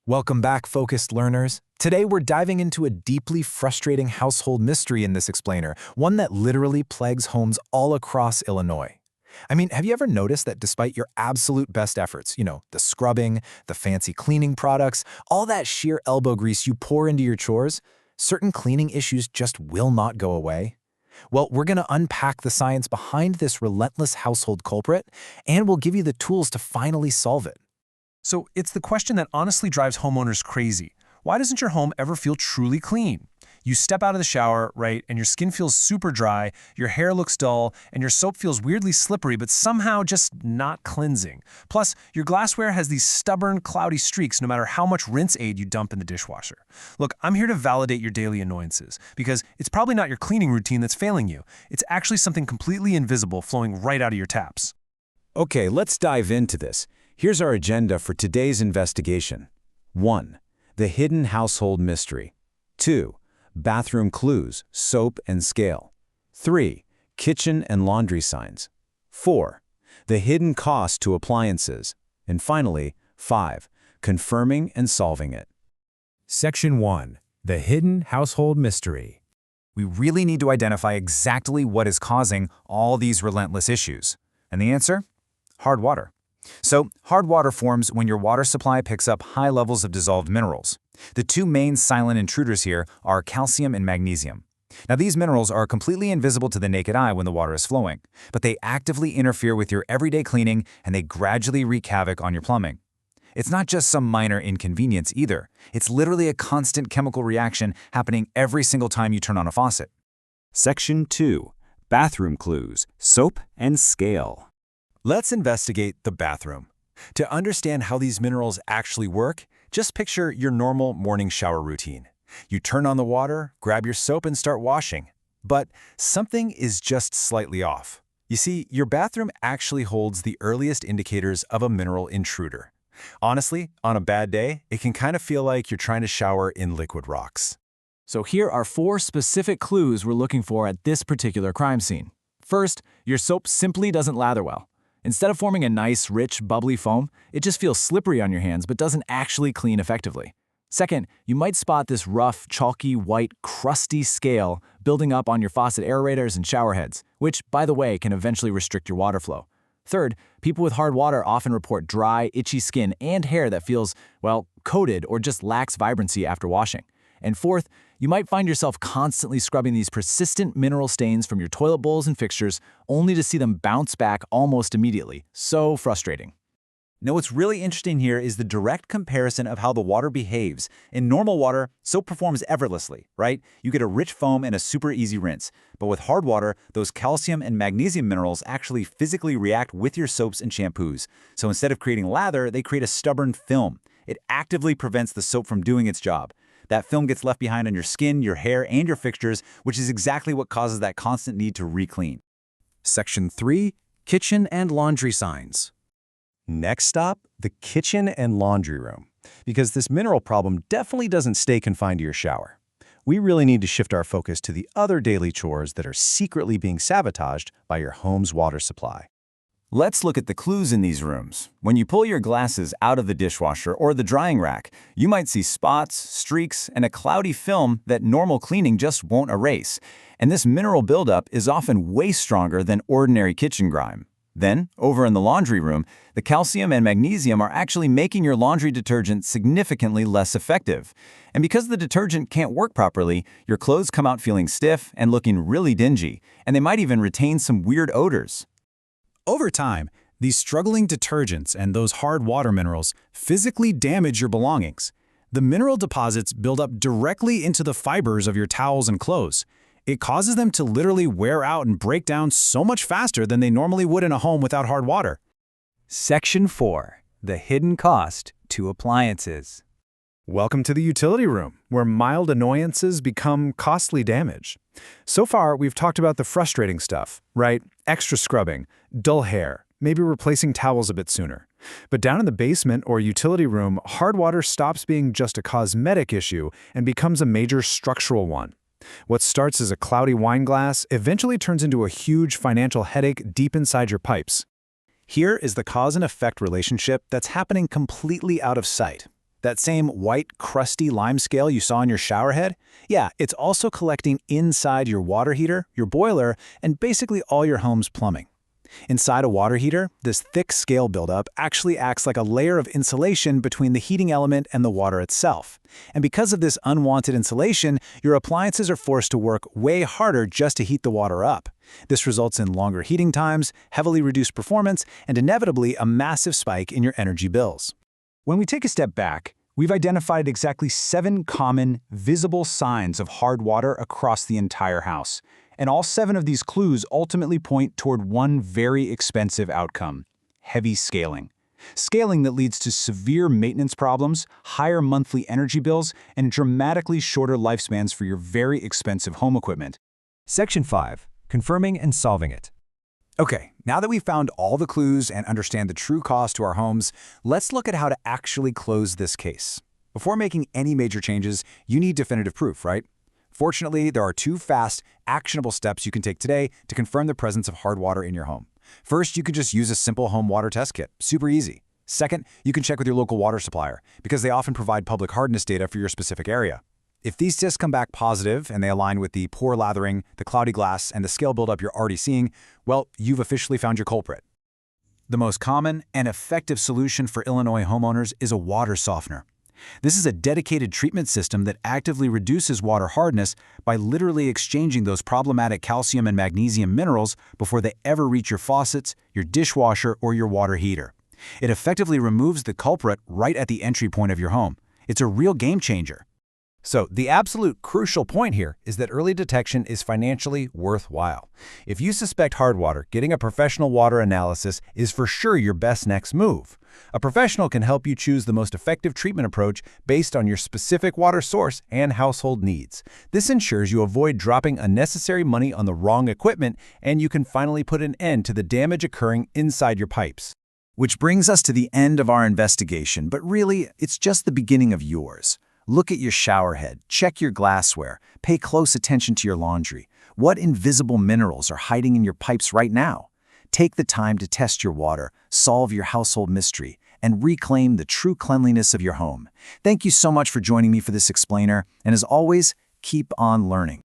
Welcome back, focused learners. Today we're diving into a deeply frustrating household mystery in this explainer, one that literally plagues homes all across Illinois. Have you ever noticed that despite your absolute best efforts, the scrubbing, the fancy cleaning products, all that sheer elbow grease you pour into your chores, certain cleaning issues just will not go away? Well, we're going to unpack the science behind this relentless household culprit, and we'll give you the tools to finally solve it. So it's the question that honestly drives homeowners crazy. Why doesn't your home ever feel truly clean? You step out of the shower, right, and your skin feels super dry, your hair looks dull, and your soap feels weirdly slippery but somehow just not cleansing. Plus, your glassware has these stubborn, cloudy streaks no matter how much rinse aid you dump in the dishwasher. Look, I'm here to validate your daily annoyances, because it's probably not your cleaning routine that's failing you. It's actually something completely invisible flowing right out of your taps. Okay, let's dive into this. Here's our agenda for today's investigation. 1. The hidden household mystery. 2. Bathroom clues, soap and scale. 3. Kitchen and laundry signs. 4. The hidden cost to appliances. And finally, 5. Confirming and solving it. Section 1. The hidden household mystery. We really need to identify exactly what is causing all these relentless issues. And the answer? Hard water. So, hard water forms when your water supply picks up high levels of dissolved minerals. The two main silent intruders here are calcium and magnesium. Now, these minerals are completely invisible to the naked eye when the water is flowing, but they actively interfere with your everyday cleaning and they gradually wreak havoc on your plumbing. It's not just some minor inconvenience either. It's literally a constant chemical reaction happening every single time you turn on a faucet. Section 2. Bathroom clues, soap and scale. Let's investigate the bathroom. To understand how these minerals actually work, just picture your normal morning shower routine. You turn on the water, grab your soap, and start washing. But something is just slightly off. You see, your bathroom actually holds the earliest indicators of a mineral intruder. Honestly, on a bad day, it can kind of feel like you're trying to shower in liquid rocks. So here are 4 specific clues we're looking for at this particular crime scene. First, your soap simply doesn't lather well. Instead of forming a nice, rich, bubbly foam, it just feels slippery on your hands but doesn't actually clean effectively. Second, you might spot this rough, chalky, white, crusty scale building up on your faucet aerators and shower heads, which, by the way, can eventually restrict your water flow. Third, people with hard water often report dry, itchy skin and hair that feels, coated or just lacks vibrancy after washing. And fourth, you might find yourself constantly scrubbing these persistent mineral stains from your toilet bowls and fixtures, only to see them bounce back almost immediately. So frustrating. Now, what's really interesting here is the direct comparison of how the water behaves. In normal water, soap performs effortlessly, right? You get a rich foam and a super easy rinse. But with hard water, those calcium and magnesium minerals actually physically react with your soaps and shampoos. So instead of creating lather, they create a stubborn film. It actively prevents the soap from doing its job. That film gets left behind on your skin, your hair, and your fixtures, which is exactly what causes that constant need to re-clean. Section 3. Kitchen and laundry signs. Next stop, the kitchen and laundry room, because this mineral problem definitely doesn't stay confined to your shower. We really need to shift our focus to the other daily chores that are secretly being sabotaged by your home's water supply. Let's look at the clues in these rooms. When you pull your glasses out of the dishwasher or the drying rack, you might see spots, streaks, and a cloudy film that normal cleaning just won't erase. And this mineral buildup is often way stronger than ordinary kitchen grime. Then, over in the laundry room, the calcium and magnesium are actually making your laundry detergent significantly less effective. And because the detergent can't work properly, your clothes come out feeling stiff and looking really dingy, and they might even retain some weird odors. Over time, these struggling detergents and those hard water minerals physically damage your belongings. The mineral deposits build up directly into the fibers of your towels and clothes. It causes them to literally wear out and break down so much faster than they normally would in a home without hard water. Section 4. The hidden cost to appliances. Welcome to the utility room, where mild annoyances become costly damage. So far, we've talked about the frustrating stuff, right? Extra scrubbing, dull hair, maybe replacing towels a bit sooner. But down in the basement or utility room, hard water stops being just a cosmetic issue and becomes a major structural one. What starts as a cloudy wine glass eventually turns into a huge financial headache deep inside your pipes. Here is the cause and effect relationship that's happening completely out of sight. That same white, crusty limescale you saw in your shower head? Yeah, it's also collecting inside your water heater, your boiler, and basically all your home's plumbing. Inside a water heater, this thick scale buildup actually acts like a layer of insulation between the heating element and the water itself. And because of this unwanted insulation, your appliances are forced to work way harder just to heat the water up. This results in longer heating times, heavily reduced performance, and inevitably a massive spike in your energy bills. When we take a step back, we've identified exactly 7 common, visible signs of hard water across the entire house. And all 7 of these clues ultimately point toward one very expensive outcome: heavy scaling. Scaling that leads to severe maintenance problems, higher monthly energy bills, and dramatically shorter lifespans for your very expensive home equipment. Section 5. Confirming and solving it. Okay, now that we've found all the clues and understand the true cost to our homes, let's look at how to actually close this case. Before making any major changes, you need definitive proof, right? Fortunately, there are 2 fast, actionable steps you can take today to confirm the presence of hard water in your home. First, you can just use a simple home water test kit. Super easy. Second, you can check with your local water supplier, because they often provide public hardness data for your specific area. If these tests come back positive and they align with the poor lathering, the cloudy glass, and the scale buildup you're already seeing, well, you've officially found your culprit. The most common and effective solution for Illinois homeowners is a water softener. This is a dedicated treatment system that actively reduces water hardness by literally exchanging those problematic calcium and magnesium minerals before they ever reach your faucets, your dishwasher, or your water heater. It effectively removes the culprit right at the entry point of your home. It's a real game changer. So, the absolute crucial point here is that early detection is financially worthwhile. If you suspect hard water, getting a professional water analysis is for sure your best next move. A professional can help you choose the most effective treatment approach based on your specific water source and household needs. This ensures you avoid dropping unnecessary money on the wrong equipment, and you can finally put an end to the damage occurring inside your pipes. Which brings us to the end of our investigation, but really, it's just the beginning of yours. Look at your shower head, check your glassware, pay close attention to your laundry. What invisible minerals are hiding in your pipes right now? Take the time to test your water, solve your household mystery, and reclaim the true cleanliness of your home. Thank you so much for joining me for this explainer, and as always, keep on learning.